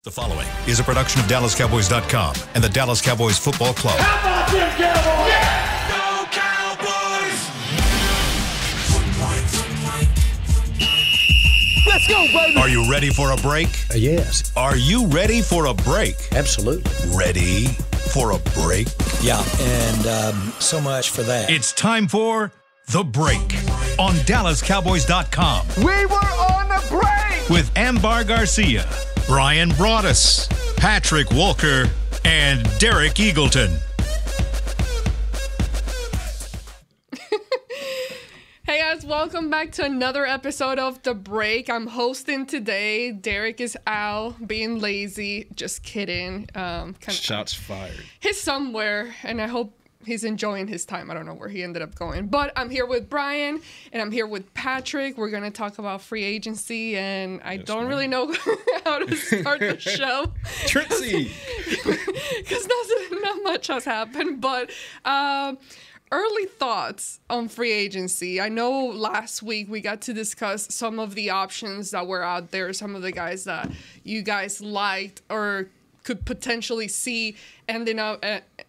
The following is a production of DallasCowboys.com and the Dallas Cowboys Football Club. How about them Cowboys? Yeah! Go Cowboys! Let's go, baby! Are you ready for a break? Yes. Are you ready for a break? Absolutely. Ready for a break? Yeah, and so much for that. It's time for The Break on DallasCowboys.com. We were on a break! With Ambar Garcia, Brian Broaddus, Patrick Walker, and Derek Eagleton. Hey guys, welcome back to another episode of The Break. I'm hosting today. Derek is out being lazy. Just kidding. Shots fired. He's somewhere, and I hope he's enjoying his time. I don't know where he ended up going. But I'm here with Brian, and I'm here with Patrick. We're going to talk about free agency, and I don't really know how to start the show. Trixie! Because not much has happened. But early thoughts on free agency. I know last week we got to discuss some of the options that were out there, some of the guys that you guys liked or could potentially see ending up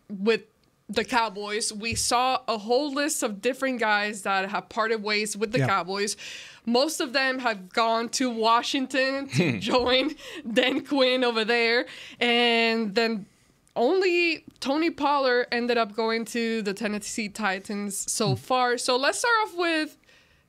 with the Cowboys. We saw a whole list of different guys that have parted ways with the Cowboys. Most of them have gone to Washington to join Dan Quinn over there. And then only Tony Pollard ended up going to the Tennessee Titans so far. So let's start off with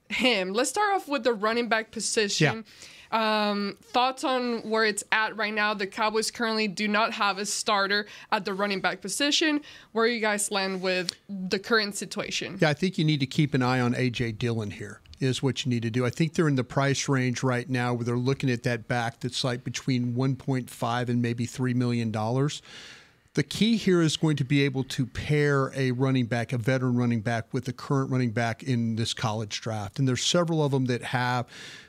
him. Let's start off with the running back position. Thoughts on where it's at right now. The Cowboys currently do not have a starter at the running back position. Where you guys land with the current situation? Yeah, I think you need to keep an eye on A.J. Dillon here is what you need to do. I think they're in the price range right now where they're looking at that back that's like between 1.5 and maybe $3 million. The key here is going to be able to pair a running back, a veteran running back, with the current running back in this college draft. And there's several of them that have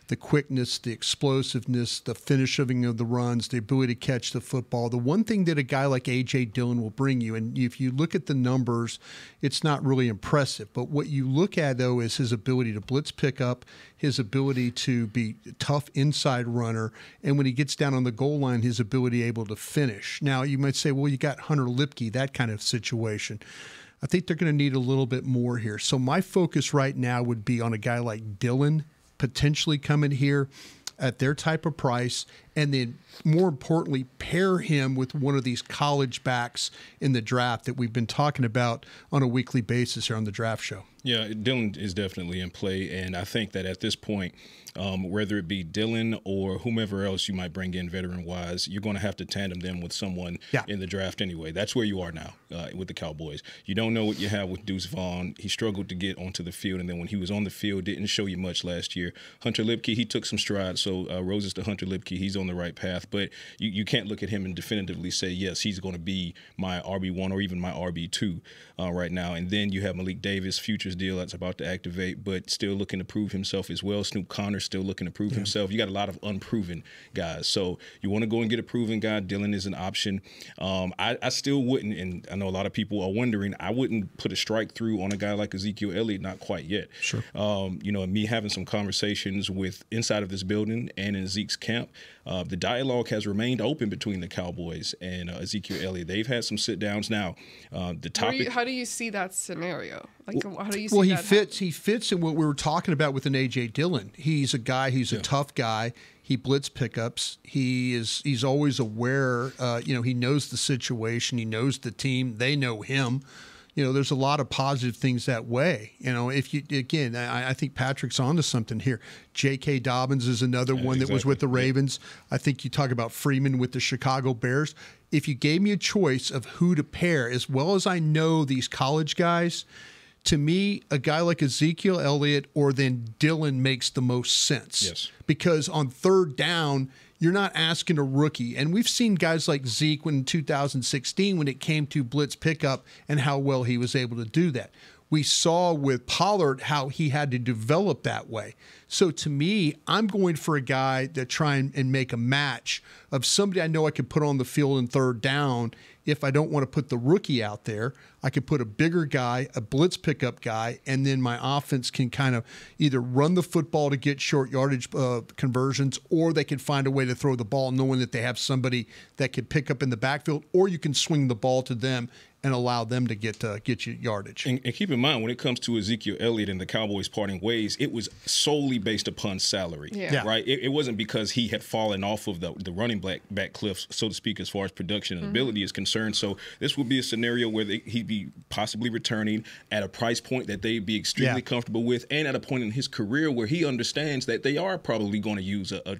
the quickness, the explosiveness, the finishing of the runs, the ability to catch the football. The one thing that a guy like A.J. Dillon will bring you, and if you look at the numbers, it's not really impressive. But what you look at, though, is his ability to blitz pick up, his ability to be a tough inside runner, and when he gets down on the goal line, his ability able to finish. Now, you might say, well, you got Hunter Lipke, that kind of situation. I think they're going to need a little bit more here. So my focus right now would be on a guy like Dillon, potentially coming here at their type of price, and then more importantly, pair him with one of these college backs in the draft that we've been talking about on a weekly basis here on the draft show. Yeah, Dillon is definitely in play, and I think that at this point, whether it be Dillon or whomever else you might bring in veteran-wise, you're going to have to tandem them with someone in the draft anyway. That's where you are now with the Cowboys. You don't know what you have with Deuce Vaughn. He struggled to get onto the field, and then when he was on the field, didn't show you much last year. Hunter Lipke, he took some strides, so roses to Hunter Lipke. He's on the right path, but you can't look at him and definitively say, yes, he's going to be my RB1 or even my RB2 right now. And then you have Malik Davis, futures deal that's about to activate, but still looking to prove himself as well. Snoop Conner still looking to prove himself. You got a lot of unproven guys. So you want to go and get a proven guy. Dillon is an option. I still wouldn't, and I know a lot of people are wondering, I wouldn't put a strike through on a guy like Ezekiel Elliott, not quite yet. Sure. Me having some conversations with inside of this building and in Zeke's camp, the dialogue has remained open between the Cowboys and Ezekiel Elliott. They've had some sit downs now. The topic. How do you see that scenario? Like, how do you see Well, that he fits in what we were talking about with an A.J. Dillon. He's a guy, he's a tough guy. He blitz pickups. He's always aware. He knows the situation. He knows the team. They know him. There's a lot of positive things that way. I think Patrick's onto something here. J.K. Dobbins is another one that was with the Ravens. I think you talk about Freeman with the Chicago Bears. If you gave me a choice of who to pair, as well as I know these college guys, to me, a guy like Ezekiel Elliott or then Dillon makes the most sense. Yes. Because on third down, you're not asking a rookie. And we've seen guys like Zeke in 2016 when it came to blitz pickup and how well he was able to do that. We saw with Pollard how he had to develop that way. So to me, I'm going for a guy that try and make a match of somebody I know I could put on the field in third down. If I don't want to put the rookie out there, I could put a bigger guy, a blitz pickup guy, and then my offense can kind of either run the football to get short yardage conversions, or they can find a way to throw the ball knowing that they have somebody that could pick up in the backfield, or you can swing the ball to them and allow them to get you yardage. And keep in mind, when it comes to Ezekiel Elliott and the Cowboys parting ways, it was solely based upon salary, right? It wasn't because he had fallen off of the running back cliff, so to speak, as far as production and ability is concerned. So this would be a scenario where he'd be possibly returning at a price point that they'd be extremely comfortable with, and at a point in his career where he understands that they are probably going to use a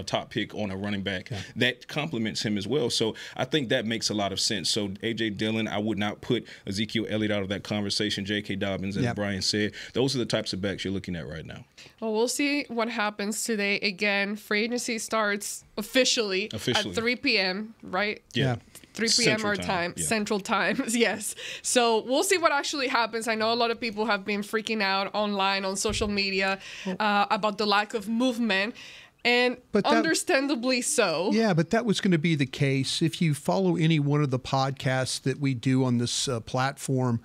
top pick on a running back that complements him as well. So I think that makes a lot of sense. So A.J. Dillon, I would not put Ezekiel Elliott out of that conversation. J.K. Dobbins, as Brian said, those are the types of backs you're looking at right now. Well, we'll see what happens today. Again, free agency starts officially at 3 p.m., right? Yeah. 3 p.m. our time, Central Time. Yes. So we'll see what actually happens. I know a lot of people have been freaking out online on social media about the lack of movement. And understandably so. Yeah, but that was going to be the case. If you follow any one of the podcasts that we do on this platform,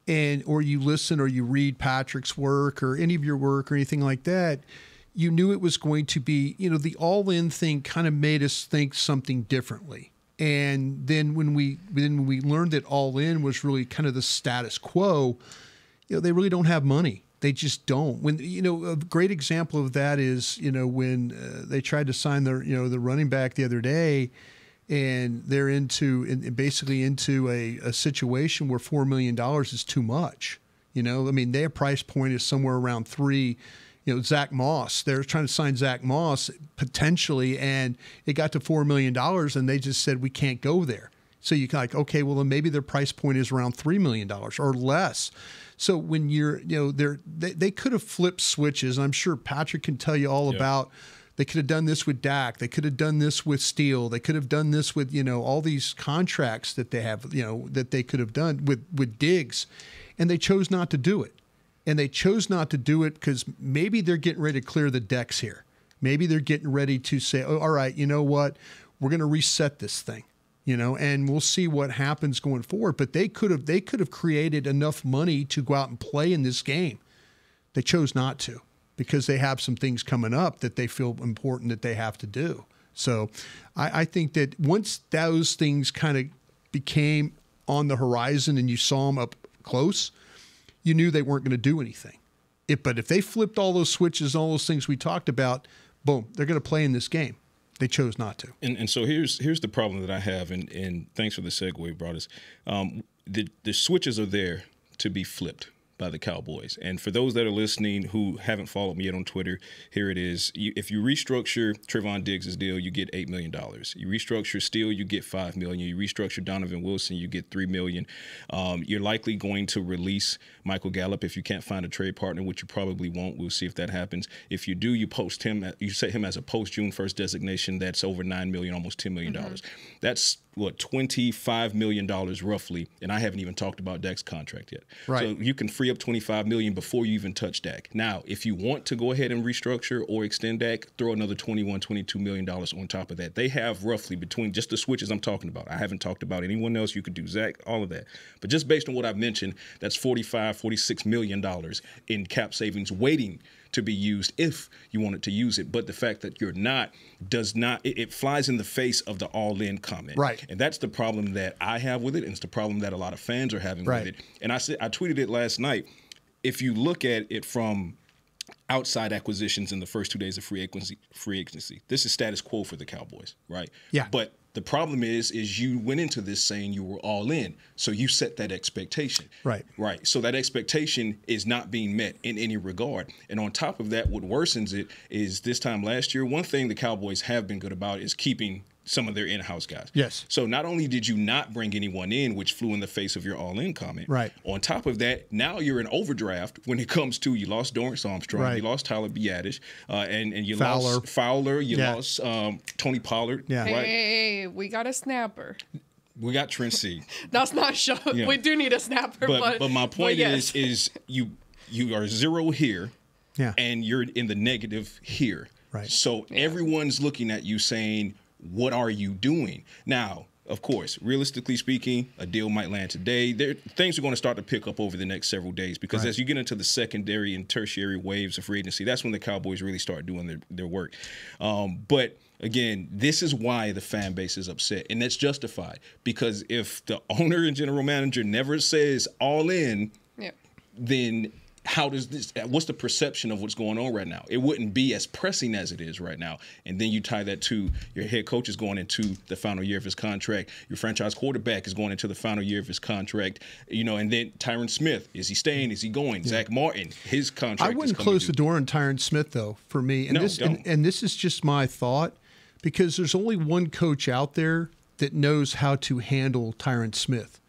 or you listen or you read Patrick's work or any of your work or anything like that, you knew it was going to be, the all-in thing kind of made us think something differently. And then when we learned that all-in was really kind of the status quo, they really don't have money. They just don't. When a great example of that is when they tried to sign the running back the other day, and they're basically into a situation where $4 million is too much. Their price point is somewhere around $3. Zach Moss. They're trying to sign Zach Moss potentially, and it got to $4 million, and they just said we can't go there. So you're like, okay, well then maybe their price point is around $3 million or less. So when they could have flipped switches. I'm sure Patrick can tell you all about. They could have done this with Dak. They could have done this with Steele. They could have done this with all these contracts that they have. That they could have done with Diggs, and they chose not to do it. And they chose not to do it because maybe they're getting ready to clear the decks here. Maybe they're getting ready to say, oh, all right, you know what? We're going to reset this thing. And we'll see what happens going forward. But they could have created enough money to go out and play in this game. They chose not to because they have some things coming up that they feel important that they have to do. So I think that once those things kind of became on the horizon and you saw them up close, you knew they weren't going to do anything. But if they flipped all those switches, all those things we talked about, boom, they're going to play in this game. They chose not to. And so here's the problem that I have, and thanks for the segue, Broadus. The switches are there to be flipped by the Cowboys. And for those that are listening who haven't followed me yet on Twitter, here it is. If you restructure Trevon Diggs' deal, you get $8 million. You restructure Steele, you get $5 million. You restructure Donovan Wilson, you get $3 million. You're likely going to release Michael Gallup if you can't find a trade partner, which you probably won't. We'll see if that happens. If you do, you set him as a post-June 1st designation. That's over $9 million, almost $10 million. That's $25 million roughly, and I haven't even talked about Dak's contract yet. Right. So you can free up $25 million before you even touch Dak. Now, if you want to go ahead and restructure or extend Dak, throw another $22 million on top of that. They have roughly between just the switches I'm talking about. I haven't talked about anyone else. You could do Zach, all of that. But just based on what I've mentioned, that's $46 million in cap savings waiting to be used if you wanted to use it. But the fact that you're not it flies in the face of the all-in comment. Right. And that's the problem that I have with it, and it's the problem that a lot of fans are having with it. And I tweeted it last night. If you look at it from outside acquisitions in the first 2 days of free agency, this is status quo for the Cowboys, right? Yeah. But the problem is you went into this saying you were all in, so you set that expectation. Right. Right. So that expectation is not being met in any regard. And on top of that, what worsens it is this time last year, one thing the Cowboys have been good about is keeping some of their in-house guys. Yes. So not only did you not bring anyone in, which flew in the face of your all-in comment. Right. On top of that, now you're in overdraft when it comes to you lost Dorrance Armstrong, you lost Tyler Biadasz, and you lost Fowler, you lost Tony Pollard. Yeah. Right? Hey, we got a snapper. We got Trent C. That's not show. Yeah. We do need a snapper. But my point is you are zero here, and you're in the negative here. Right. So everyone's looking at you saying, what are you doing? Now, of course, realistically speaking, a deal might land today. Things are going to start to pick up over the next several days because as you get into the secondary and tertiary waves of free agency, that's when the Cowboys really start doing their work. But again, this is why the fan base is upset, and that's justified because if the owner and general manager never says all in, then what's the perception of what's going on right now? It wouldn't be as pressing as it is right now. And then you tie that to your head coach is going into the final year of his contract. Your franchise quarterback is going into the final year of his contract. And then Tyron Smith, is he staying? Is he going? Zach Martin, his contract. I wouldn't close the door on Tyron Smith though, for me. And this is just my thought, because there's only one coach out there that knows how to handle Tyron Smith,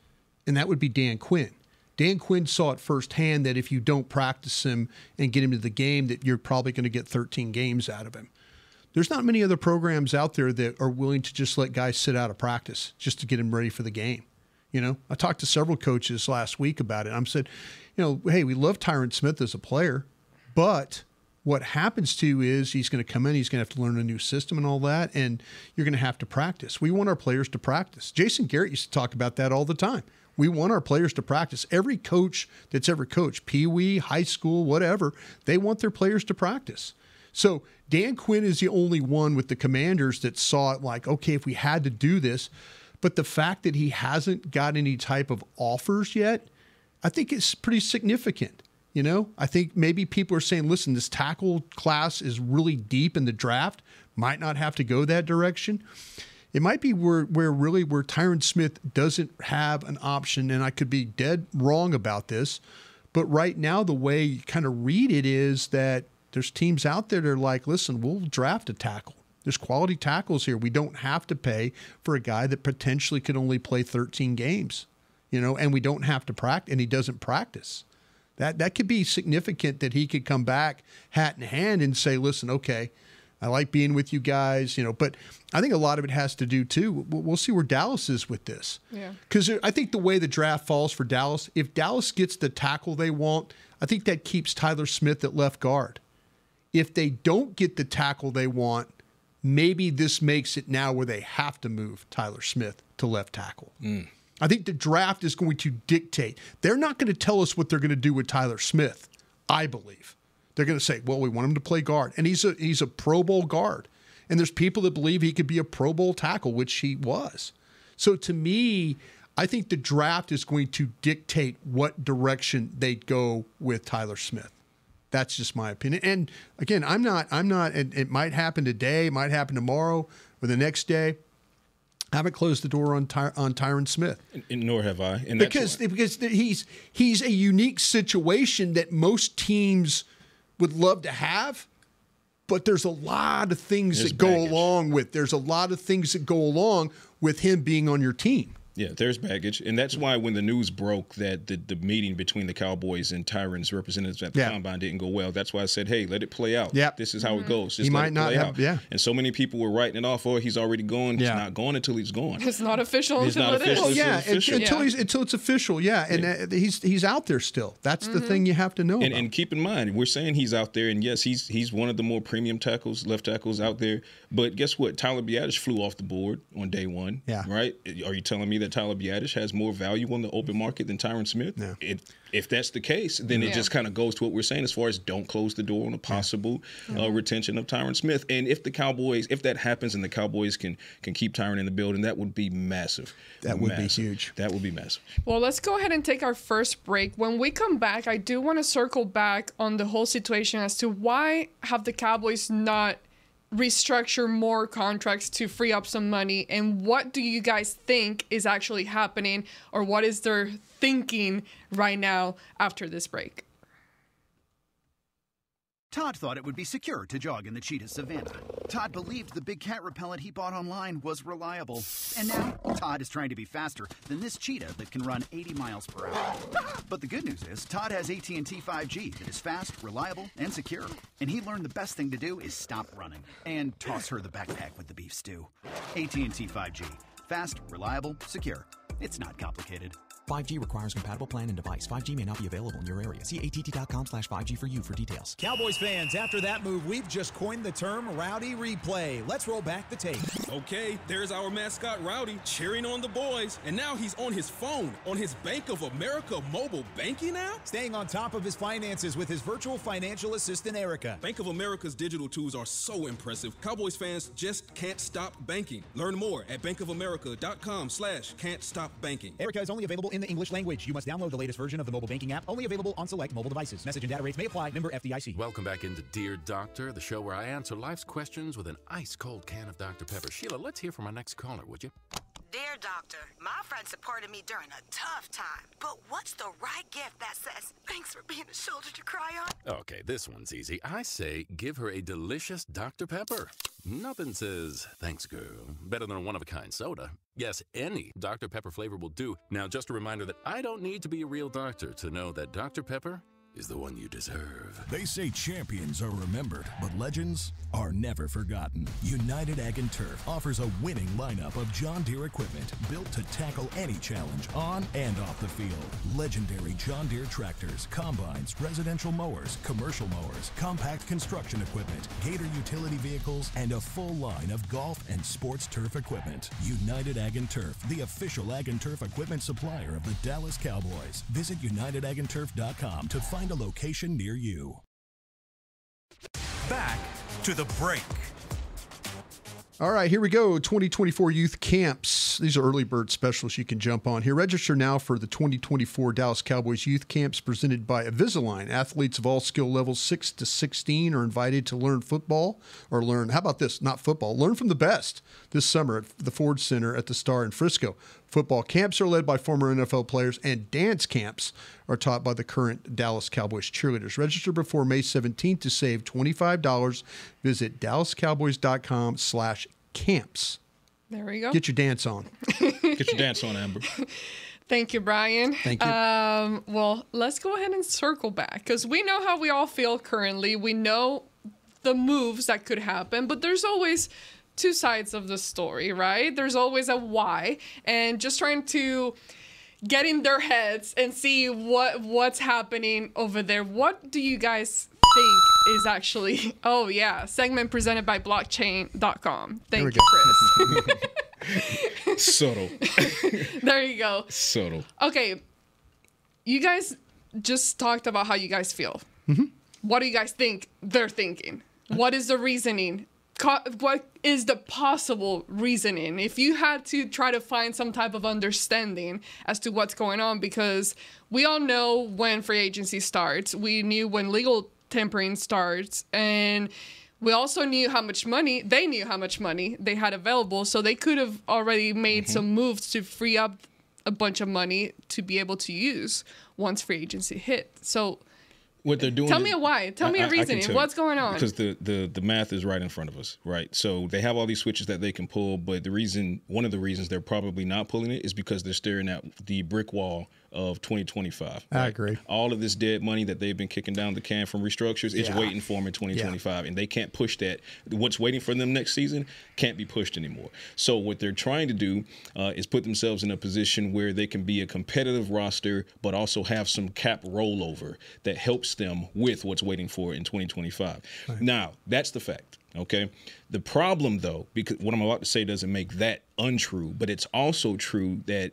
and that would be Dan Quinn. Dan Quinn saw it firsthand that if you don't practice him and get him to the game, that you're probably going to get 13 games out of him. There's not many other programs out there that are willing to just let guys sit out of practice just to get him ready for the game. I talked to several coaches last week about it. I said, hey, we love Tyron Smith as a player, but what happens to you is he's going to come in, he's going to have to learn a new system and all that, and you're going to have to practice. We want our players to practice. Jason Garrett used to talk about that all the time. We want our players to practice. Every coach that's ever coached, Pee-wee, high school, whatever, they want their players to practice. So Dan Quinn is the only one with the Commanders that saw it like, okay, if we had to do this, but the fact that he hasn't got any type of offers yet, I think it's pretty significant. I think maybe people are saying, listen, this tackle class is really deep in the draft, might not have to go that direction. It might be where Tyron Smith doesn't have an option, and I could be dead wrong about this, but right now the way you kind of read it is that there's teams out there that are like, listen, we'll draft a tackle. There's quality tackles here. We don't have to pay for a guy that potentially could only play 13 games, and we don't have to practice, and he doesn't practice. That could be significant that he could come back hat in hand and say, listen, okay, I like being with you guys, but I think a lot of it has to do, too. We'll see where Dallas is with this. Yeah. Because I think the way the draft falls for Dallas, if Dallas gets the tackle they want, I think that keeps Tyler Smith at left guard. If they don't get the tackle they want, maybe this makes it now where they have to move Tyler Smith to left tackle. I think the draft is going to dictate. They're not going to tell us what they're going to do with Tyler Smith, I believe. They're going to say, well, we want him to play guard. And he's a Pro Bowl guard. And there's people that believe he could be a Pro Bowl tackle, which he was. So to me, I think the draft is going to dictate what direction they go with Tyler Smith. That's just my opinion. And again, I'm not, and it might happen today, it might happen tomorrow or the next day. I haven't closed the door on Tyron Smith. And nor have I. And because he's a unique situation that most teams would love to have, but there's a lot of things that go along with. There's a lot of things that go along with him being on your team. Yeah, there's baggage. And that's why when the news broke that the meeting between the Cowboys and Tyron's representatives at the Combine didn't go well, that's why I said, hey, let it play out. Yeah. This is how it goes. Just he let might it not play have, out. yeah. And so many people were writing it off, he's already gone. He's not gone until he's gone. It's not official It's until not it is. official. Oh, yeah, official. until it's official, yeah. And he's out there still. That's the thing you have to know about. And keep in mind, we're saying he's out there, and yes, he's one of the more premium tackles, left tackles out there. But guess what? Tyler Biadasz flew off the board on day one, right? Are you telling me that Tyler Biadasz has more value on the open market than Tyron Smith? No. If that's the case, then it just kind of goes to what we're saying as far as don't close the door on a possible retention of Tyron Smith. And if that happens and the Cowboys can keep Tyron in the building, that would be massive. That would be huge. That would be massive. Well, let's go ahead and take our first break. When we come back, I do want to circle back on the whole situation as to why have the Cowboys not restructure more contracts to free up some money, and what do you guys think is actually happening, or what is their thinking right now after this break? Todd thought it would be secure to jog in the cheetah savanna. Todd believed the big cat repellent he bought online was reliable. And now, Todd is trying to be faster than this cheetah that can run 80 miles per hour. But the good news is, Todd has AT&T 5G that is fast, reliable, and secure. And he learned the best thing to do is stop running and toss her the backpack with the beef stew. AT&T 5G. Fast, reliable, secure. It's not complicated. 5G requires compatible plan and device. 5G may not be available in your area. See att.com/5G for you for details. Cowboys fans, after that move, we've just coined the term Rowdy Replay. Let's roll back the tape. Okay, there's our mascot Rowdy cheering on the boys. And now he's on his phone, on his Bank of America mobile banking app? Staying on top of his finances with his virtual financial assistant, Erica. Bank of America's digital tools are so impressive. Cowboys fans just can't stop banking. Learn more at bankofamerica.com/can't-stop-banking. Erica is only available in the English language. You must download the latest version of the mobile banking app, only available on select mobile devices. Message and data rates may apply. Member FDIC. Welcome back into Dear Doctor, the show where I answer life's questions with an ice-cold can of Dr. Pepper. Sheila, let's hear from our next caller, would you? Dear Doctor, my friend supported me during a tough time, but what's the right gift that says, thanks for being a shoulder to cry on? Okay, this one's easy. I say give her a delicious Dr. Pepper. Nothing says, thanks, girl, better than a one-of-a-kind soda. Yes, any Dr. Pepper flavor will do. Now, just a reminder that I don't need to be a real doctor to know that Dr. Pepper is the one you deserve. They say champions are remembered, but legends are never forgotten. United Ag and Turf offers a winning lineup of John Deere equipment built to tackle any challenge on and off the field. Legendary John Deere tractors, combines, residential mowers, commercial mowers, compact construction equipment, Gator utility vehicles, and a full line of golf and sports turf equipment. United Ag and Turf, the official Ag and Turf equipment supplier of the Dallas Cowboys. Visit unitedagandturf.com to find a location near you. Back to the break. All right, here we go. 2024 youth camps. These are early bird specials you can jump on here. Register now for the 2024 Dallas Cowboys youth camps presented by Invisalign. Athletes of all skill levels 6 to 16 are invited to learn football or learn, how about this, not football, learn from the best this summer at the Ford Center at the Star in Frisco. Football camps are led by former NFL players, and dance camps are taught by the current Dallas Cowboys cheerleaders. Register before May 17th to save $25. Visit dallascowboys.com/camps. There we go. Get your dance on. Get your dance on, Amber. Thank you, Brian. Thank you. Well, let's go ahead and circle back because we know how we all feel currently. We know the moves that could happen, but there's always two sides of the story, right? There's always a why, and just trying to get in their heads and see what's happening over there. What do you guys think is actually, oh yeah, segment presented by blockchain.com. Thank you, Chris. Subtle. There you go. Subtle. Okay, you guys just talked about how you guys feel. Mm-hmm. What do you guys think they're thinking? What is the reasoning? What is the possible reasoning? If you had to try to find some type of understanding as to what's going on, because we all know when free agency starts, we knew when legal tampering starts, and we also knew how much money, they knew how much money they had available, so they could have already made some moves to free up a bunch of money to be able to use once free agency hit. So what they're doing. Tell me a why. Tell me a reasoning. What's going on? Because the math is right in front of us, right? So they have all these switches that they can pull, but one of the reasons they're probably not pulling it is because they're staring at the brick wall of 2025. Right? I agree. All of this dead money that they've been kicking down the can from restructures is waiting for them in 2025, and they can't push that. What's waiting for them next season can't be pushed anymore. So what they're trying to do is put themselves in a position where they can be a competitive roster, but also have some cap rollover that helps them with what's waiting for in 2025. Right. Now, that's the fact. Okay. The problem, though, because what I'm about to say doesn't make that untrue, but it's also true that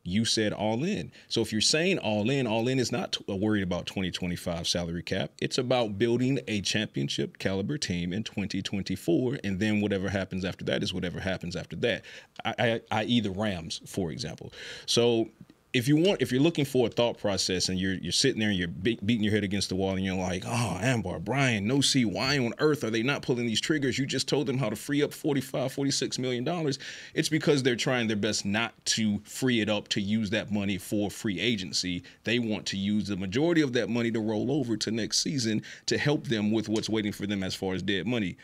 you said all in. So if you're saying all in is not worried about 2025 salary cap. It's about building a championship caliber team in 2024. And then whatever happens after that is whatever happens after that, i.e. the Rams, for example. So if you're looking for a thought process and you're sitting there and you're beating your head against the wall and you're like, oh, Ambar, Brian, no see, why on earth are they not pulling these triggers? You just told them how to free up $46 million. It's because they're trying their best not to free it up to use that money for free agency. They want to use the majority of that money to roll over to next season to help them with what's waiting for them as far as dead money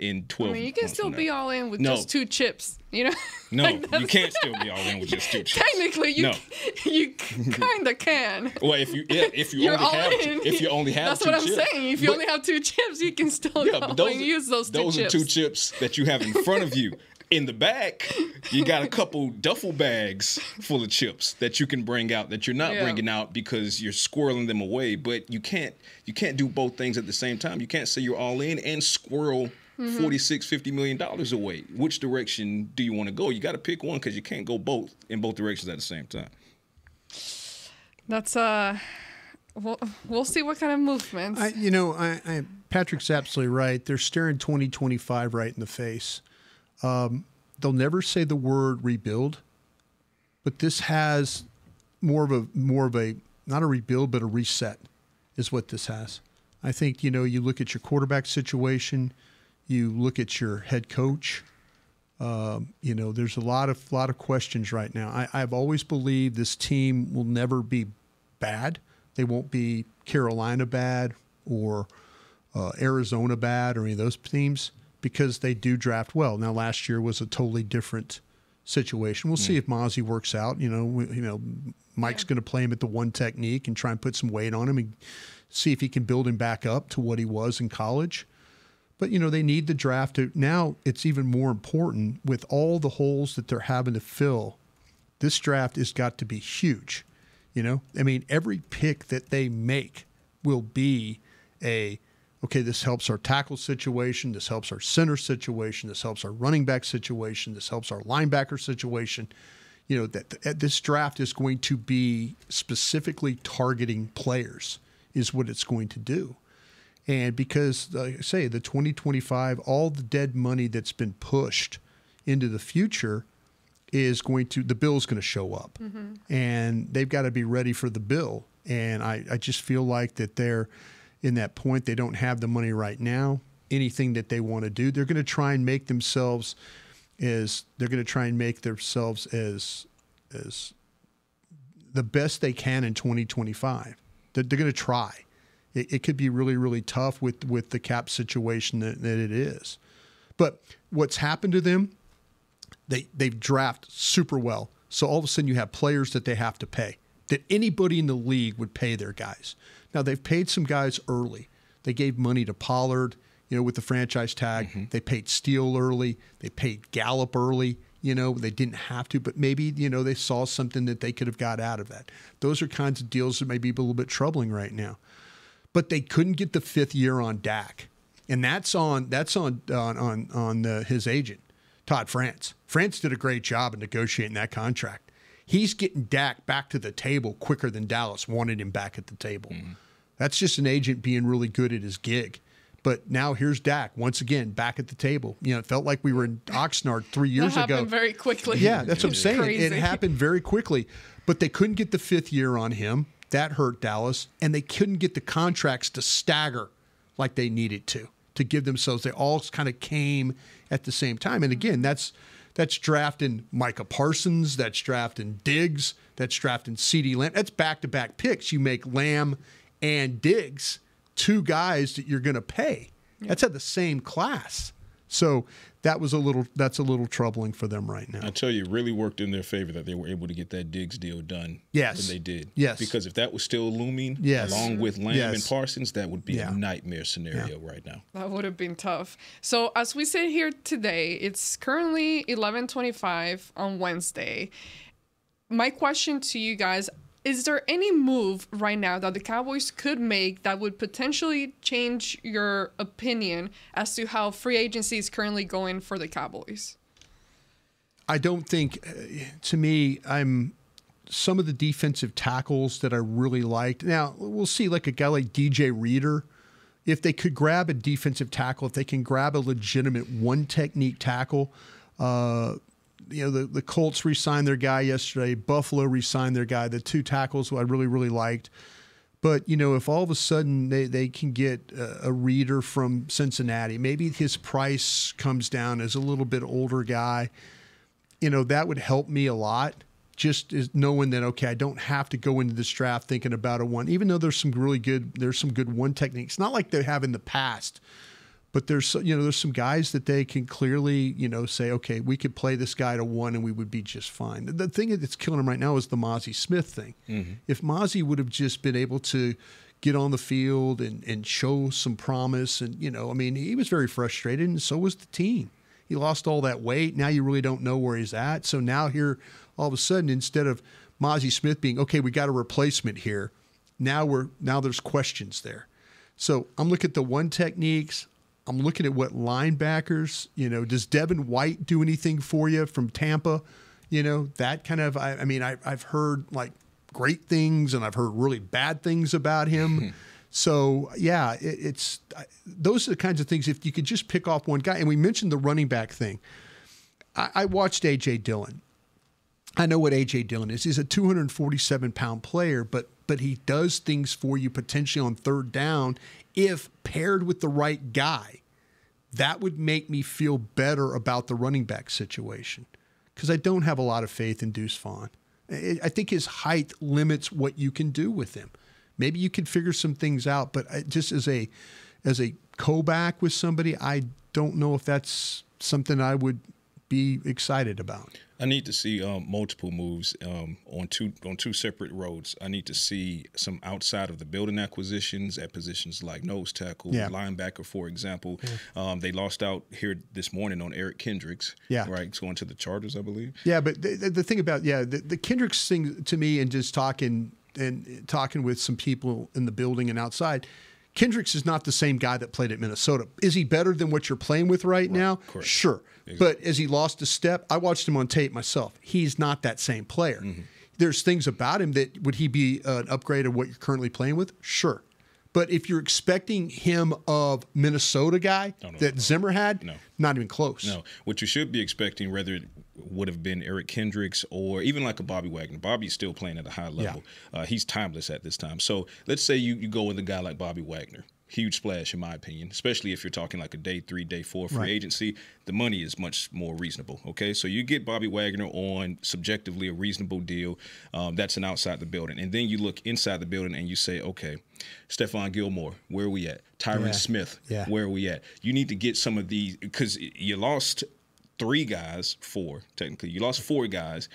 in 12 I mean, you can still be all in with just 2 chips, you know? No, you can't still be all in with just 2 chips. Technically, you kind of can. Well, if you only have that's 2 what I'm chips. saying. If you only have 2 chips, you can still go and use those 2 chips. Those are 2 chips that you have in front of you. In the back, you got a couple duffel bags full of chips that you can bring out that you're not bringing out because you're squirreling them away. But you can't do both things at the same time. You can't say you're all in and squirrel $46-50 million away. Which direction do you want to go? You got to pick one because you can't go in both directions at the same time. That's we'll see what kind of movements. Patrick's absolutely right. They're staring 2025 right in the face. They'll never say the word rebuild, but this has more of a not a rebuild but a reset is what this has. I think you look at your quarterback situation, you look at your head coach. There's a lot of questions right now. I've always believed this team will never be bad. They won't be Carolina bad or Arizona bad or any of those teams, because they do draft well. Now, last year was a totally different situation. We'll see if Mozzie works out. Mike's going to play him at the one technique and try and put some weight on him and see if he can build him back up to what he was in college. But, they need the draft. Now it's even more important with all the holes that they're having to fill. This draft has got to be huge. Every pick that they make will be this helps our tackle situation, this helps our center situation, this helps our running back situation, this helps our linebacker situation. This draft is going to be specifically targeting players is what it's going to do. And because, like I say, the 2025, all the dead money that's been pushed into the future the bill's going to show up. And they've got to be ready for the bill. And I just feel like that they're in that point. They don't have the money right now. Anything that they want to do, they're going to try and make themselves as the best they can in 2025. They're going to try. It could be really, really tough with the cap situation that it is. But what's happened to them, they've drafted super well. So all of a sudden you have players that they have to pay, that anybody in the league would pay their guys. Now, they've paid some guys early. They gave money to Pollard, with the franchise tag. They paid Steele early. They paid Gallup early. They didn't have to, but maybe, they saw something that they could have got out of that. Those are kinds of deals that may be a little bit troubling right now. But they couldn't get the 5th year on Dak. And that's on his agent, Todd France. France did a great job in negotiating that contract. He's getting Dak back to the table quicker than Dallas wanted him back at the table. That's just an agent being really good at his gig. But now here's Dak once again back at the table. It felt like we were in Oxnard 3 years ago. That happened very quickly. Yeah, that's what I'm saying. Crazy. It happened very quickly. But they couldn't get the 5th year on him. That hurt Dallas. And they couldn't get the contracts to stagger like they needed to give themselves. They all kind of came at the same time. And again, that's drafting Micah Parsons. That's drafting Diggs. That's drafting CeeDee Lamb. That's back-to-back picks. You make Lamb and Diggs 2 guys that you're going to pay. That's at the same class. So that's a little troubling for them right now. I tell you, it really worked in their favor that they were able to get that Diggs deal done. Yes. When they did. Yes. Because if that was still looming, along with Lamb and Parsons, that would be a nightmare scenario right now. That would have been tough. So as we sit here today, it's currently 11:25 on Wednesday. My question to you guys, is there any move right now that the Cowboys could make that would potentially change your opinion as to how free agency is currently going for the Cowboys? I don't think, to me, some of the defensive tackles that I really liked. Now, we'll see like a guy like DJ Reader. If they could grab a defensive tackle, if they can grab a legitimate one-technique tackle, the Colts re-signed their guy yesterday. Buffalo re-signed their guy. The 2 tackles who I really, really liked. But, if all of a sudden they can get a Reader from Cincinnati, maybe his price comes down as a little bit older guy, that would help me a lot. Just as knowing that, okay, I don't have to go into this draft thinking about a one, even though there's some good one techniques. Not like they have in the past. But there's some guys that they can clearly, say, okay, we could play this guy to 1 and we would be just fine. The thing that's killing him right now is the Mozzie Smith thing. If Mozzie would have just been able to get on the field and show some promise, and he was very frustrated, and so was the team. He lost all that weight. Now you really don't know where he's at. So now here, all of a sudden, instead of Mozzie Smith being, okay, we got a replacement here, now there's questions there. So I'm looking at the one techniques. I'm looking at what linebackers, does Devin White do anything for you from Tampa? That kind of, I've heard like great things and I've heard really bad things about him. So, yeah, it's those are the kinds of things, if you could just pick off one guy. And we mentioned the running back thing. I watched A.J. Dillon. I know what A.J. Dillon is. He's a 247-pound player, but he does things for you potentially on third down if paired with the right guy. That would make me feel better about the running back situation because I don't have a lot of faith in Deuce Vaughn. I think his height limits what you can do with him. Maybe you can figure some things out, but just as a co-back with somebody, I don't know if that's something I would be excited about. I need to see multiple moves on two separate roads. I need to see some outside of the building acquisitions at positions like nose tackle, linebacker, for example. Yeah. They lost out here this morning on Eric Kendricks. Yeah, right. It's going to the Chargers, I believe. Yeah, but the thing about the Kendricks thing to me, and just talking with some people in the building and outside, Kendricks is not the same guy that played at Minnesota. Is he better than what you're playing with right now? Correct. Sure. Exactly. But as he lost a step, I watched him on tape myself. He's not that same player. Mm-hmm. There's things about him that, would he be an upgrade of what you're currently playing with? Sure. But if you're expecting him of Minnesota guy that Zimmer had, not even close. No. What you should be expecting, whether it would have been Eric Kendricks or even like a Bobby Wagner. Bobby's still playing at a high level. Yeah. He's timeless at this time. So let's say you go with a guy like Bobby Wagner. Huge splash, in my opinion, especially if you're talking like a day 3, day 4 free agency. The money is much more reasonable, okay? So you get Bobby Wagner on subjectively a reasonable deal. That's an outside the building. And then you look inside the building and you say, okay, Stephon Gilmore, where are we at? Tyron Smith, where are we at? You need to get some of these because you lost 4 technically. You lost 4 guys.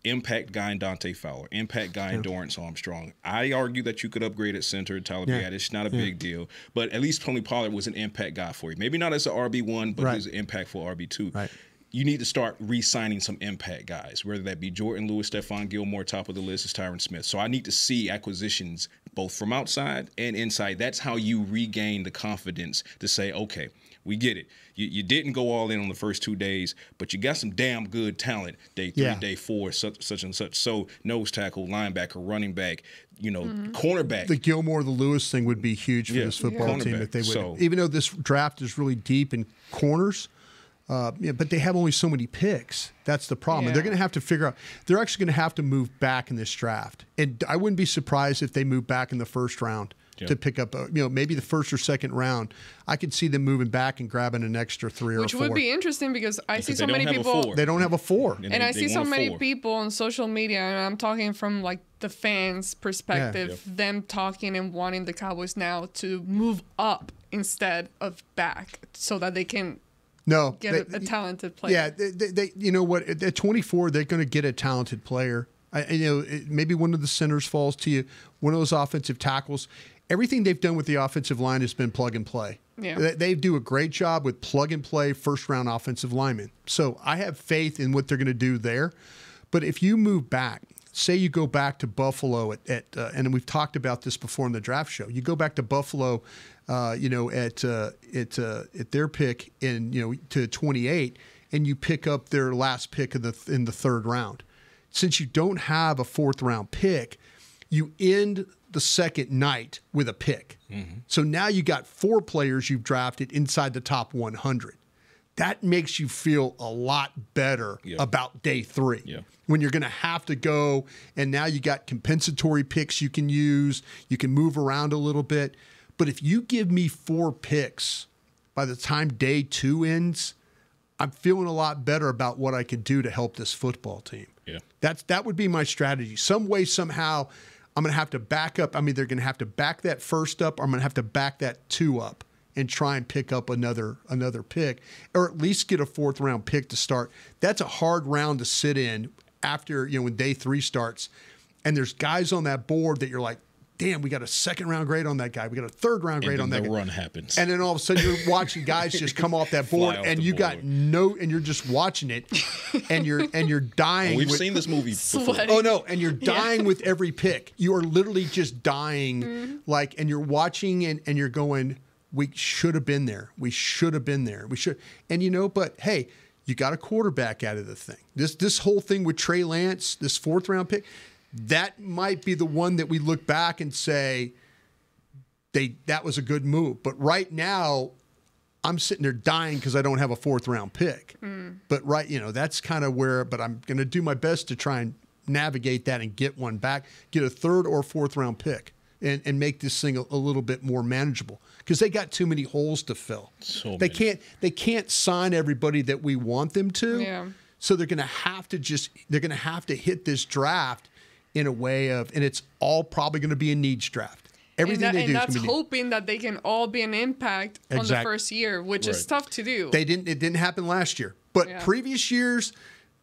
Impact guy in Dante Fowler, impact guy in Dorrance Armstrong. I argue that you could upgrade at center, Tyler Biadasz, not a big deal, but at least Tony Pollard was an impact guy for you. Maybe not as an RB1, but he was an impactful RB2. Right. You need to start re-signing some impact guys, whether that be Jordan Lewis, Stephon Gilmore, top of the list is Tyron Smith. So I need to see acquisitions both from outside and inside. That's how you regain the confidence to say, okay, we get it. You didn't go all in on the first 2 days, but you got some damn good talent day 3, day 4, such and such. So nose tackle, linebacker, running back, cornerback. The Gilmore, the Lewis thing would be huge for this football team if they would. Even though this draft is really deep in corners, but they have only so many picks. That's the problem. And they're going to have to figure out – they're actually going to have to move back in this draft. And I wouldn't be surprised if they move back in the first round to pick up, maybe the first or second round. I could see them moving back and grabbing an extra 3 or 4. Which would be interesting because I see so many people. They don't have a 4. And I see so many people on social media, and I'm talking from like the fans' perspective, them talking and wanting the Cowboys now to move up instead of back so that they can get a talented player. Yeah, they you know what? At 24, they're going to get a talented player. Maybe one of the centers falls to you, one of those offensive tackles. Everything they've done with the offensive line has been plug and play. Yeah. They do a great job with plug and play first-round offensive linemen. So I have faith in what they're going to do there. But if you move back, say you go back to Buffalo and we've talked about this before in the draft show. You go back to Buffalo, at their pick to 28, and you pick up their last pick in the 3rd round. Since you don't have a 4th-round pick, you end the second night with a pick. Mm-hmm. So now you got 4 players you've drafted inside the top 100. That makes you feel a lot better about day 3 when you're going to have to go, and now you got compensatory picks you can use. You can move around a little bit. But if you give me 4 picks by the time day 2 ends, I'm feeling a lot better about what I can do to help this football team. Yeah, that would be my strategy. Some way, somehow, I'm going to have to back up. I'm either going to have to back that first up, or I'm going to have to back that 2 up and try and pick up another pick, or at least get a 4th-round pick to start. That's a hard round to sit in after when day 3 starts, and there's guys on that board that you're like, damn, we got a second-round grade on that guy. We got a third-round grade on that guy. And then the run happens. And then all of a sudden you're watching guys just come off that board, and you got and you're just watching it, and you're dying. We've seen this movie before. Oh no, and you're dying with every pick. You are literally just dying, and you're watching and you're going, we should have been there. We should have been there. We should. And but hey, you got a quarterback out of the thing. This whole thing with Trey Lance, this 4th-round pick, that might be the one that we look back and say that was a good move. But right now, I'm sitting there dying because I don't have a 4th-round pick. But that's kind of where. But I'm going to do my best to try and navigate that and get one back, get a 3rd or 4th-round pick, and make this thing a little bit more manageable, because they got too many holes to fill. They can't sign everybody that we want them to. Yeah. So they're going to have to hit this draft in a way of, and it's all probably going to be a needs draft. Everything they do is going to be. And that's hoping that they can all be an impact on the first year, which is tough to do. It didn't happen last year, but previous years,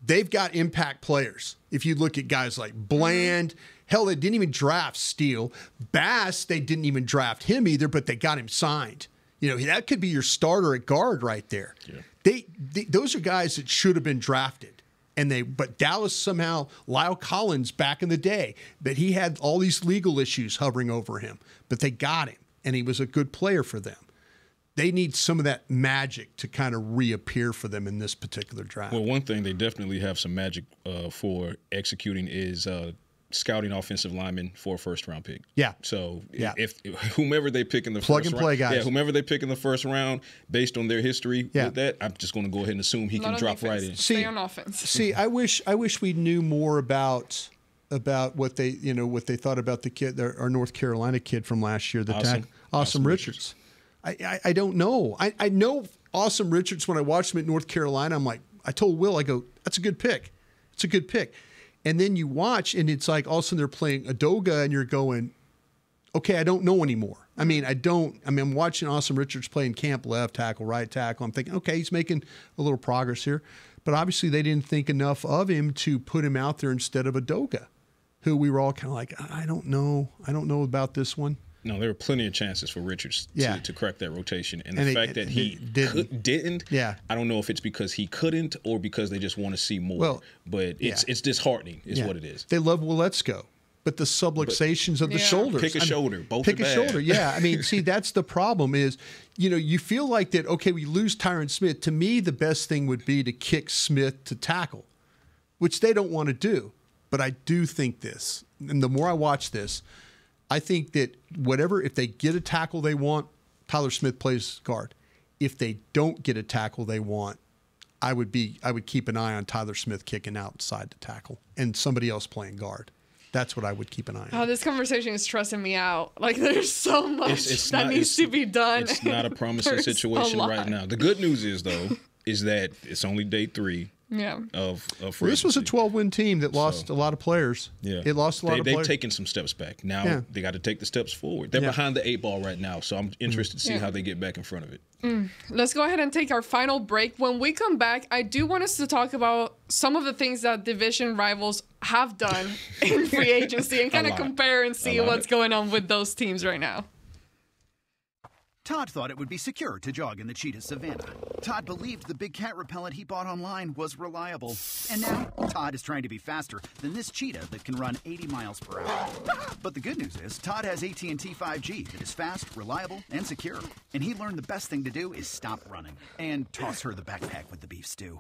they've got impact players. If you look at guys like Bland, hell, they didn't even draft Steele. Bass, they didn't even draft him either, but they got him signed. That could be your starter at guard right there. Yeah. Those are guys that should have been drafted. But Dallas somehow, Lyle Collins back in the day, that he had all these legal issues hovering over him, but they got him, and he was a good player for them. They need some of that magic to kind of reappear for them in this particular draft. Well, one thing they definitely have some magic for executing is scouting offensive linemen for a 1st-round pick. Yeah. So if whomever they pick in the plug first and play round, guys. Whomever they pick in the 1st round, based on their history with that, I'm just going to go ahead and assume he can drop right in. Stay on offense. See, I wish we knew more about what they thought about the kid, our North Carolina kid from last year, Awesome Richards. I don't know. I know Awesome Richards. When I watched him at North Carolina, I'm like, I told Will, I go, that's a good pick. It's a good pick. And then you watch, and it's like all of a sudden they're playing Adoga, and you're going, okay, I don't know anymore. I'm watching Awesome Richards play in camp, left tackle, right tackle. I'm thinking, okay, he's making a little progress here. But obviously they didn't think enough of him to put him out there instead of Adoga, who we were all kind of like, I don't know about this one. No, there were plenty of chances for Richards to crack that rotation. And the fact that he didn't, I don't know if it's because he couldn't or because they just want to see more. Well, but it's disheartening is what it is. They love Willetsko, but the subluxations of the shoulders. Pick a shoulder. Both pick are a bad. shoulder, yeah. See, that's the problem is, you feel like that, okay, we lose Tyron Smith. To me, the best thing would be to kick Smith to tackle, which they don't want to do. But I do think this, and the more I watch this, I think that if they get a tackle they want, Tyler Smith plays guard. If they don't get a tackle they want, I would keep an eye on Tyler Smith kicking outside the tackle and somebody else playing guard. That's what I would keep an eye on. Oh, this conversation is stressing me out. Like, there's so much that needs to be done. It's not a promising situation right now. The good news is, though, is that it's only day 3. Yeah. Of this was a 12-win team that lost a lot of players. Yeah. It lost a lot of players. They've taken some steps back. Now they got to take the steps forward. They're behind the 8 ball right now, so I'm interested to see how they get back in front of it. Let's go ahead and take our final break. When we come back, I do want us to talk about some of the things that division rivals have done in free agency and kind of compare and see what's going on with those teams right now. Todd thought it would be secure to jog in the cheetah savanna. Todd believed the big cat repellent he bought online was reliable. And now, Todd is trying to be faster than this cheetah that can run 80 miles per hour. But the good news is, Todd has AT&T 5G that is fast, reliable, and secure. And he learned the best thing to do is stop running and toss her the backpack with the beef stew.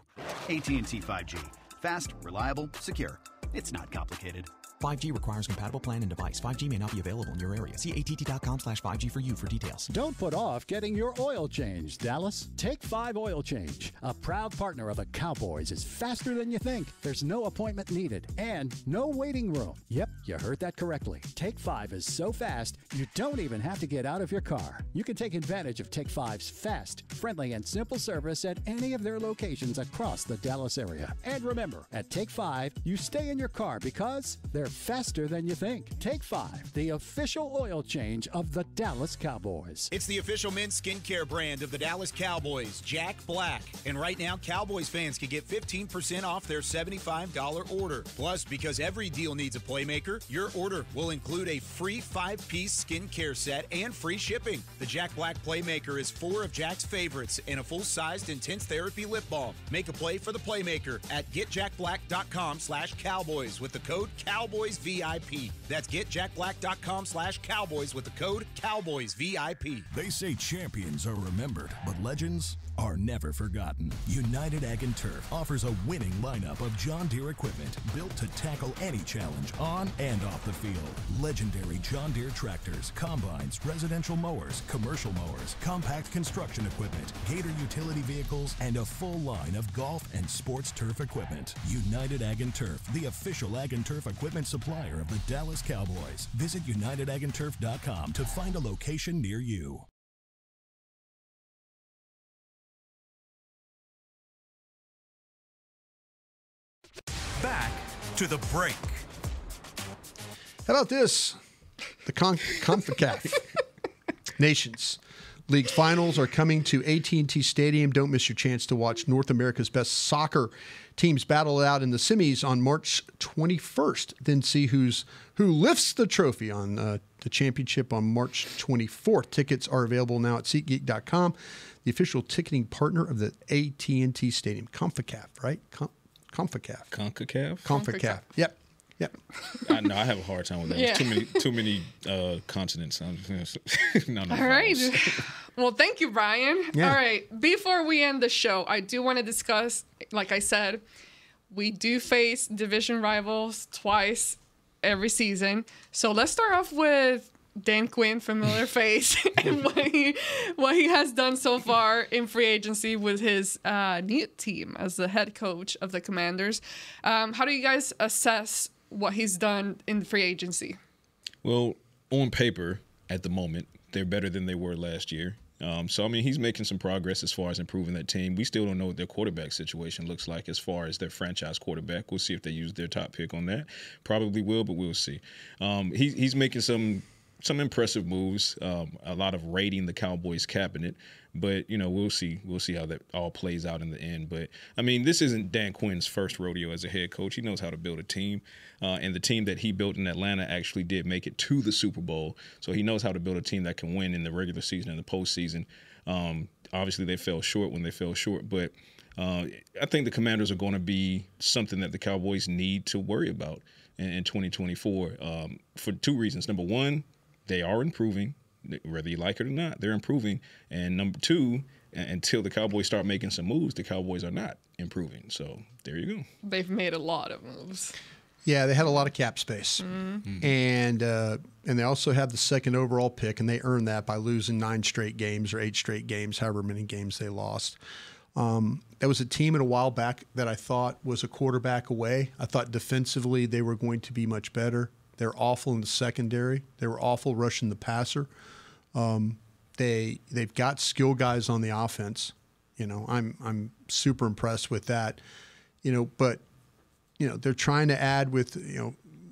AT&T 5G. Fast, reliable, secure. It's not complicated. 5G requires compatible plan and device. 5G may not be available in your area. See att.com/5G for you for details. Don't put off getting your oil changed, Dallas. Take 5 Oil Change. A proud partner of the Cowboys is faster than you think. There's no appointment needed and no waiting room. Yep, you heard that correctly. Take 5 is so fast, you don't even have to get out of your car. You can take advantage of Take 5's fast, friendly, and simple service at any of their locations across the Dallas area. And remember, at Take 5, you stay in your car because they're faster than you think. Take 5, the official oil change of the Dallas Cowboys. It's the official men's skincare brand of the Dallas Cowboys, Jack Black. And right now, Cowboys fans can get 15% off their $75 order. Plus, because every deal needs a playmaker, your order will include a free 5-piece skincare set and free shipping. The Jack Black Playmaker is 4 of Jack's favorites and a full-sized intense therapy lip balm. Make a play for the Playmaker at getjackblack.com/Cowboys with the code CowboysVIP. That's getjackblack.com/Cowboys with the code CowboysVIP. They say champions are remembered, but legends are never forgotten. United Ag and Turf offers a winning lineup of John Deere equipment built to tackle any challenge on and off the field. Legendary John Deere tractors, combines, residential mowers, commercial mowers, compact construction equipment, Gator utility vehicles, and a full line of golf and sports turf equipment. United Ag and Turf, the official Ag and Turf equipment supplier of the Dallas Cowboys. Visit UnitedAgAndTurf.com to find a location near you. Back to the break. How about this? The CONCACAF Nations League finals are coming to AT&T Stadium. Don't miss your chance to watch North America's best soccer teams battle it out in the semis on March 21st. Then see who lifts the trophy on the championship on March 24th. Tickets are available now at SeatGeek.com, the official ticketing partner of the AT&T Stadium. CONCACAF, right? CONCACAF. CONCACAF? Yep. I know I have a hard time with that. Yeah. Too many consonants. All right. Well, thank you, Brian. Yeah. All right. Before we end the show, I do want to discuss, like I said, we do face division rivals twice every season. So let's start off with Dan Quinn, familiar face, and what he has done so far in free agency with his new team as the head coach of the Commanders. How do you guys assess what he's done in free agency? Well, on paper, at the moment, they're better than they were last year. So, I mean, he's making some progress as far as improving that team. We still don't know what their quarterback situation looks like as far as their franchise quarterback. We'll see if they use their top pick on that. Probably will, but we'll see. He's making some impressive moves, a lot of raiding the Cowboys cabinet, but we'll see how that all plays out in the end. But I mean, this isn't Dan Quinn's first rodeo as a head coach. He knows how to build a team, and the team that he built in Atlanta actually did make it to the Super Bowl. So he knows how to build a team that can win in the regular season and the postseason. Obviously, they fell short when they fell short, but I think the Commanders are going to be something that the Cowboys need to worry about in 2024 for 2 reasons. Number one, they are improving, whether you like it or not. They're improving. And number 2, until the Cowboys start making some moves, the Cowboys are not improving. So there you go. They've made a lot of moves. Yeah, they had a lot of cap space. Mm-hmm. And they also have the second overall pick, and they earned that by losing 9 straight games or 8 straight games, however many games they lost. There was a team in a while back that I thought was a quarterback away. I thought defensively they were going to be much better. They're awful in the secondary. They were awful rushing the passer. They've got skill guys on the offense. I'm super impressed with that. But they're trying to add with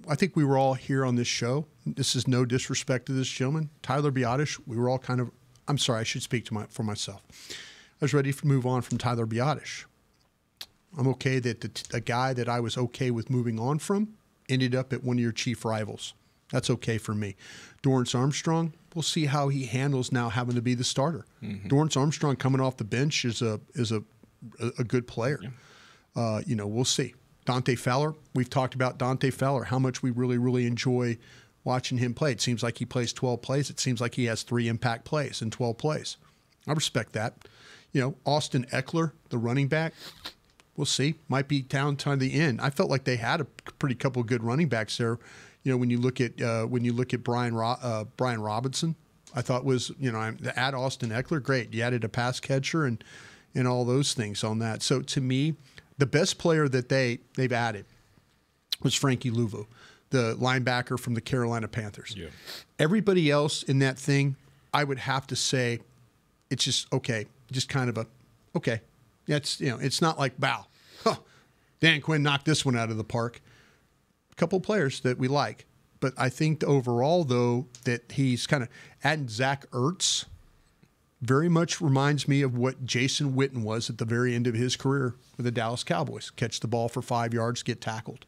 I think we were all here on this show. This is no disrespect to this gentleman, Tyler Biadasz. We were all kind of. I'm sorry, I should speak for myself. I was ready to move on from Tyler Biadasz. I'm okay that a guy that I was okay with moving on from ended up at one of your chief rivals. That's okay for me. Dorrance Armstrong, we'll see how he handles now having to be the starter. Mm-hmm. Dorrance Armstrong coming off the bench is a good player. Yeah. We'll see. Dante Fowler, we've talked about Dante Fowler, how much we really, really enjoy watching him play. It seems like he plays 12 plays. It seems like he has 3 impact plays in 12 plays. I respect that. Austin Eckler, the running back, we'll see. Might be down to the end. I felt like they had a pretty couple of good running backs there. When you look at Brian Robinson, I thought was add Austin Eckler, great. You added a pass catcher and all those things on that. So to me, the best player that they've added was Frankie Louvu, the linebacker from the Carolina Panthers. Yeah. Everybody else in that thing, I would have to say, it's just okay, just kind of a okay. It's not like, wow, Dan Quinn knocked this one out of the park. couple players that we like. But I think overall, though, that he's kind of adding Zach Ertz very much reminds me of what Jason Witten was at the very end of his career with the Dallas Cowboys. Catch the ball for 5 yards, get tackled.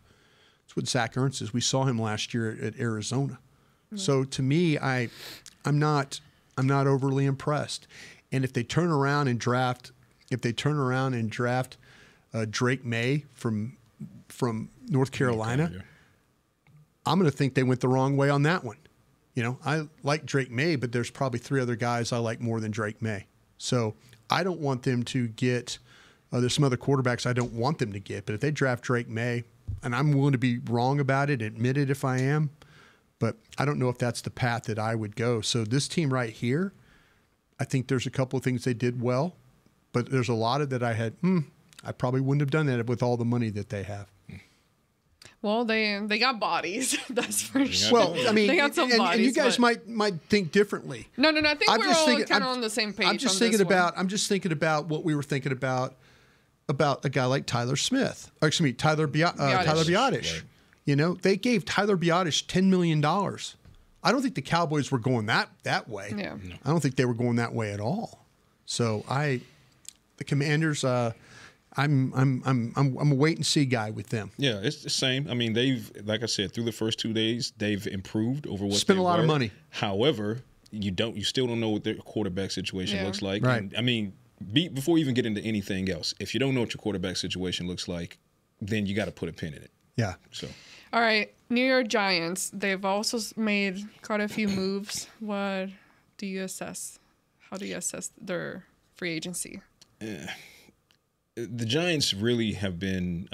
That's what Zach Ertz is. We saw him last year at Arizona. Mm-hmm. So to me, I'm not overly impressed. And if they turn around and draft Drake May from North Carolina, I'm going to think they went the wrong way on that one. I like Drake May, but there's probably 3 other guys I like more than Drake May. So I don't want them to get there's some other quarterbacks I don't want them to get. But if they draft Drake May, and I'm willing to be wrong about it, admit it if I am, but I don't know if that's the path that I would go. So this team right here, I think there's a couple of things they did well, but there's a lot of that I had, I probably wouldn't have done that with all the money that they have. Well, they got bodies, that's for sure. Well, I mean, they got some bodies, and you guys might think differently. No. I think we're all kind of on the same page. I'm just thinking about what we were thinking about a guy like Tyler Smith. Or excuse me, Tyler Biadasz. Right. They gave Tyler Biadasz $10 million. I don't think the Cowboys were going that way. Yeah. No. I don't think they were going that way at all. So the Commanders. I'm a wait and see guy with them. Yeah, it's the same. I mean, they've, like I said, through the first 2 days, they've improved over what spent they a lot were. of money. However, you still don't know what their quarterback situation looks like. Right. And, I mean, before you even get into anything else, if you don't know what your quarterback situation looks like, then you got to put a pin in it. Yeah. So. All right, New York Giants. They've also made quite a few moves. What do you assess? How do you assess their free agency? The Giants really have been,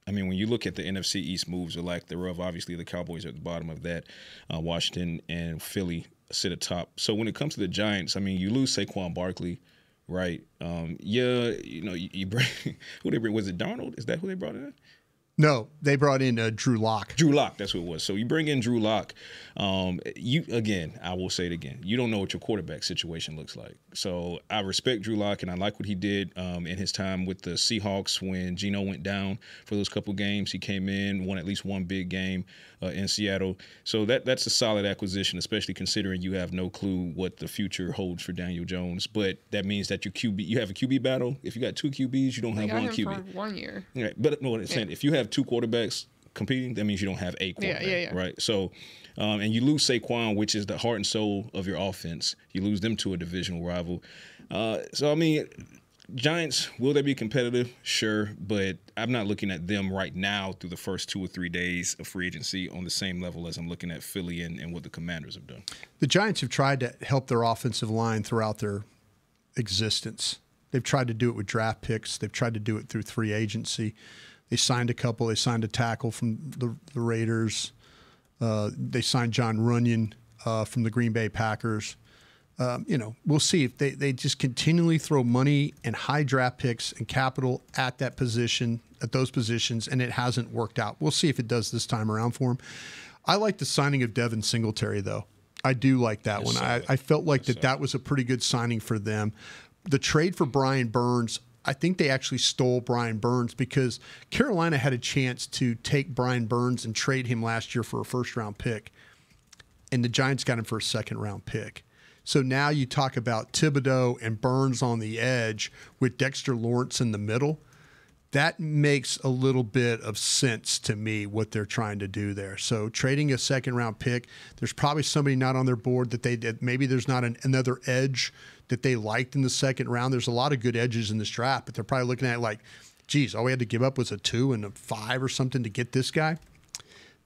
when you look at the NFC East moves or lack thereof, obviously the Cowboys are at the bottom of that. Washington and Philly sit atop. So when it comes to the Giants, you lose Saquon Barkley, right? You bring – who they bring? Was it Darnold? Is that who they brought in? No, they brought in Drew Lock. Drew Lock, that's what it was. So you bring in Drew Lock. I will say it again. You don't know what your quarterback situation looks like. So I respect Drew Lock, and I like what he did in his time with the Seahawks when Geno went down for those couple games. He came in, won at least one big game in Seattle. So that's a solid acquisition, especially considering you have no clue what the future holds for Daniel Jones. But that means that you have a QB battle. If you got 2 QBs, you don't have one QB. For 1 year. Right. But no, what I'm saying, if you have 2 quarterbacks competing, that means you don't have a quarterback, right? So, and you lose Saquon, which is the heart and soul of your offense. You lose them to a divisional rival. Giants, will they be competitive? Sure, but I'm not looking at them right now through the first 2 or 3 days of free agency on the same level as I'm looking at Philly and what the Commanders have done. The Giants have tried to help their offensive line throughout their existence. They've tried to do it with draft picks. They've tried to do it through free agency. They signed a couple. They signed a tackle from the Raiders. They signed John Runyon from the Green Bay Packers. We'll see if they just continually throw money and high draft picks and capital at those positions, and it hasn't worked out. We'll see if it does this time around for them. I like the signing of Devin Singletary, though. I do like that one. I felt like that was a pretty good signing for them. The trade for Brian Burns, I think they actually stole Brian Burns because Carolina had a chance to take Brian Burns and trade him last year for a first-round pick, and the Giants got him for a second-round pick. So now you talk about Thibodeau and Burns on the edge with Dexter Lawrence in the middle. That makes a little bit of sense to me what they're trying to do there. So trading a second-round pick, there's probably somebody not on their board that maybe there's not another edge that they liked in the second round. There's a lot of good edges in this draft, but they're probably looking at it like, geez, all we had to give up was a 2 and a 5 or something to get this guy.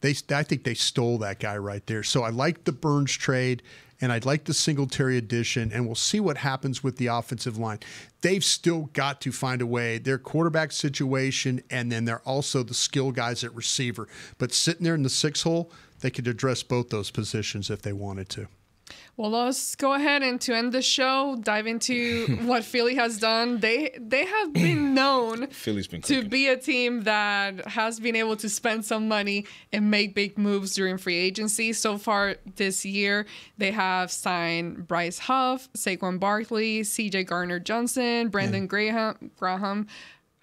I think they stole that guy right there. So I like the Burns trade, and I'd like the Singletary addition, and we'll see what happens with the offensive line. They've still got to find a way. Their quarterback situation, and then they're also the skill guys at receiver. But sitting there in the 6 hole, they could address both those positions if they wanted to. Well, let's go ahead and to end the show, dive into what Philly has done. They have been known to be a team that has been able to spend some money and make big moves during free agency. So far this year, they have signed Bryce Huff, Saquon Barkley, C.J. Gardner-Johnson, Brandon Graham.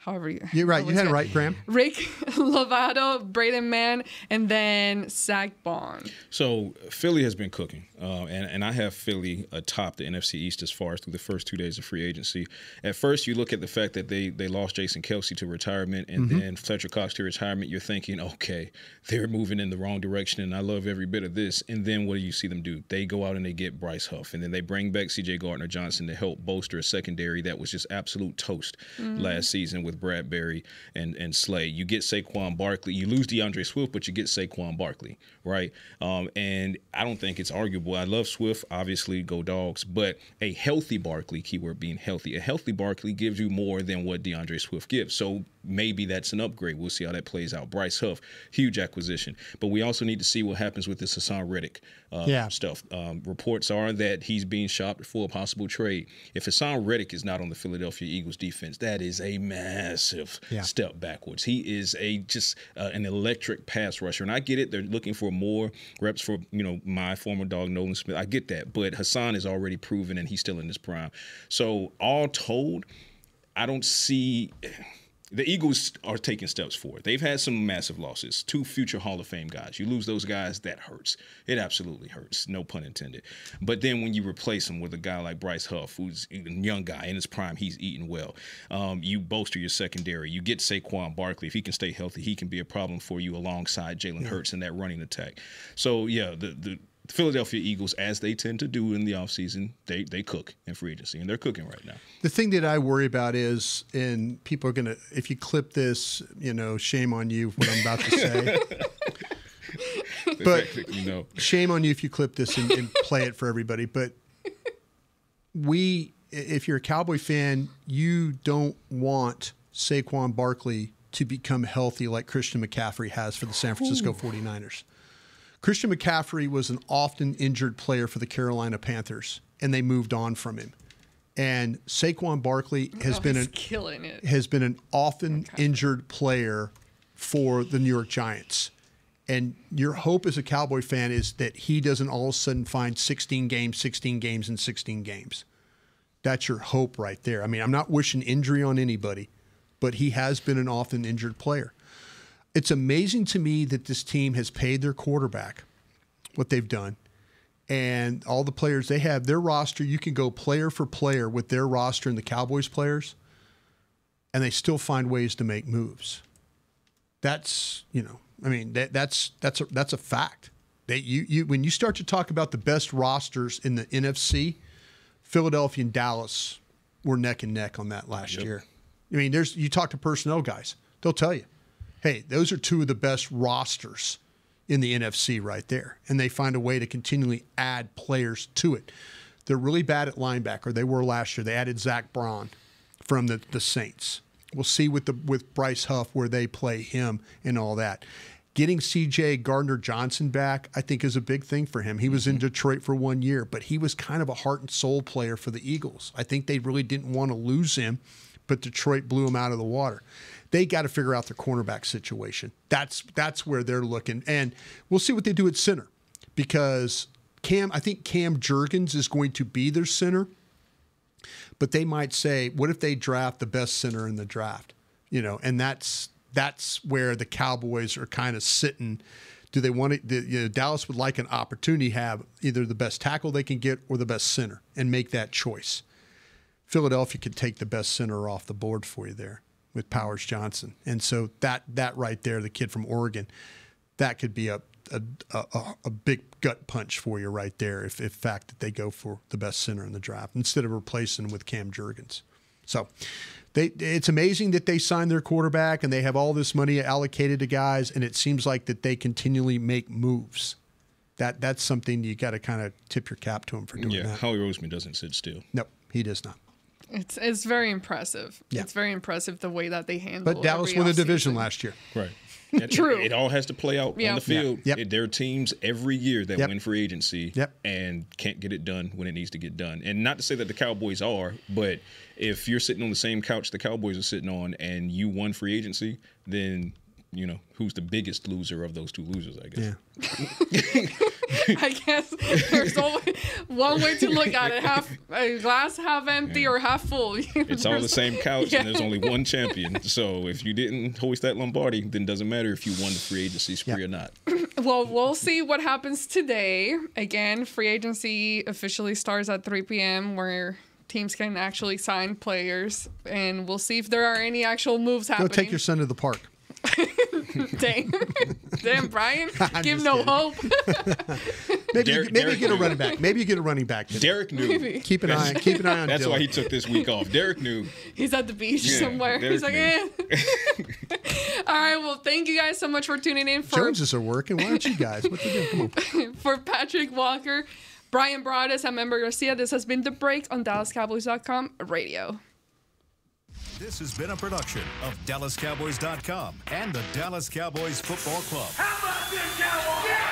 however you. You're right. You had it right, Graham. Rick Lovato, Braden Mann, and then Zach Bond. So Philly has been cooking, and I have Philly atop the NFC East as far as through the first 2 days of free agency. At first, you look at the fact that they lost Jason Kelce to retirement and then Fletcher Cox to retirement. You're thinking, okay, they're moving in the wrong direction, and I love every bit of this. And then what do you see them do? They go out and they get Bryce Huff, and then they bring back C.J. Gardner-Johnson to help bolster a secondary that was just absolute toast last season with Bradbury and Slay. You get Saquon Barkley. You lose DeAndre Swift, but you get Saquon Barkley, right? And I don't think it's arguable. I love Swift, obviously, go Dogs, but a healthy Barkley, keyword being healthy, a healthy Barkley gives you more than what DeAndre Swift gives. So maybe that's an upgrade. We'll see how that plays out. Bryce Huff, huge acquisition. But we also need to see what happens with this Hassan Reddick stuff. Reports are that he's being shopped for a possible trade. If Hassan Reddick is not on the Philadelphia Eagles defense, that is a massive step backwards. He is an electric pass rusher. And I get it. They're looking for more reps for, my former dog, Nolan Smith. I get that. But Hassan is already proven, and he's still in his prime. So all told, I don't see – the Eagles are taking steps forward. They've had some massive losses. 2 future Hall of Fame guys. You lose those guys, that hurts. It absolutely hurts, no pun intended. But then when you replace them with a guy like Bryce Huff, who's a young guy in his prime, he's eating well. You bolster your secondary. You get Saquon Barkley. If he can stay healthy, he can be a problem for you alongside Jalen Hurts in that running attack. So, the Philadelphia Eagles, as they tend to do in the offseason, they cook in free agency, and they're cooking right now. The thing that I worry about is, and people are going to, if you clip this, shame on you for what I'm about to say. But shame on you if you clip this and play it for everybody. But if you're a Cowboy fan, you don't want Saquon Barkley to become healthy like Christian McCaffrey has for the San Francisco 49ers. Christian McCaffrey was an often injured player for the Carolina Panthers, and they moved on from him. And Saquon Barkley has been an often injured player for the New York Giants. And your hope as a Cowboy fan is that he doesn't all of a sudden find 16 games, and 16 games. That's your hope right there. I mean, I'm not wishing injury on anybody, but he has been an often injured player. It's amazing to me that this team has paid their quarterback what they've done, and all the players they have, their roster, you can go player for player with their roster and the Cowboys players, and they still find ways to make moves. That's, that's a fact. When you start to talk about the best rosters in the NFC, Philadelphia and Dallas were neck and neck on that last year. I mean, you talk to personnel guys, they'll tell you, hey, those are 2 of the best rosters in the NFC right there. And they find a way to continually add players to it. They're really bad at linebacker. They were last year. They added Zach Braun from the Saints. We'll see with Bryce Huff where they play him and all that. Getting C.J. Gardner-Johnson back, I think, is a big thing for him. He was in Detroit for 1 year, but he was kind of a heart and soul player for the Eagles. I think they really didn't want to lose him, but Detroit blew him out of the water. They got to figure out their cornerback situation. That's where they're looking. And we'll see what they do at center, because I think Cam Jurgens is going to be their center, but they might say, what if they draft the best center in the draft? And that's where the Cowboys are kind of sitting. Do they want it? Dallas would like an opportunity to have either the best tackle they can get or the best center and make that choice. Philadelphia could take the best center off the board for you there with Powers Johnson. And so that right there, the kid from Oregon, that could be a big gut punch for you right there if fact that they go for the best center in the draft instead of replacing with Cam Jurgens. So it's amazing that they signed their quarterback and they have all this money allocated to guys, and it seems like that they continually make moves. That's something you got to kind of tip your cap to him for doing that. Yeah, Howie Roseman doesn't sit still. Nope, he does not. It's very impressive. Yeah. It's very impressive the way that they handle. But Dallas won the division last year. Right. True. It all has to play out on the field. Yep. There are teams every year that win free agency and can't get it done when it needs to get done. And not to say that the Cowboys are, but if you're sitting on the same couch the Cowboys are sitting on and you won free agency, then who's the biggest loser of those two losers, I guess. I guess there's only one way to look at it: glass half empty or half full. It's all the same couch, and there's only one champion. So if you didn't hoist that Lombardi, then it doesn't matter if you won the free agency spree or not. Well, we'll see what happens today. Again, free agency officially starts at 3 p.m. where teams can actually sign players, and we'll see if there are any actual moves happening. Go take your son to the park. Damn, Brian, give no hope. maybe you get a running back. Maybe you get a running back today. Derek knew. Maybe. Keep an eye on That's Dylan. why he took this week off. Derek knew. He's at the beach somewhere. Derek He's like, All right, well, thank you guys so much for tuning in. Joneses are working. Why don't you guys? What's the deal? Come on. For Patrick Walker, Brian Broaddus, and Member Garcia, this has been The Break on DallasCowboys.com radio. This has been a production of DallasCowboys.com and the Dallas Cowboys Football Club. How about this, Cowboys? Yeah!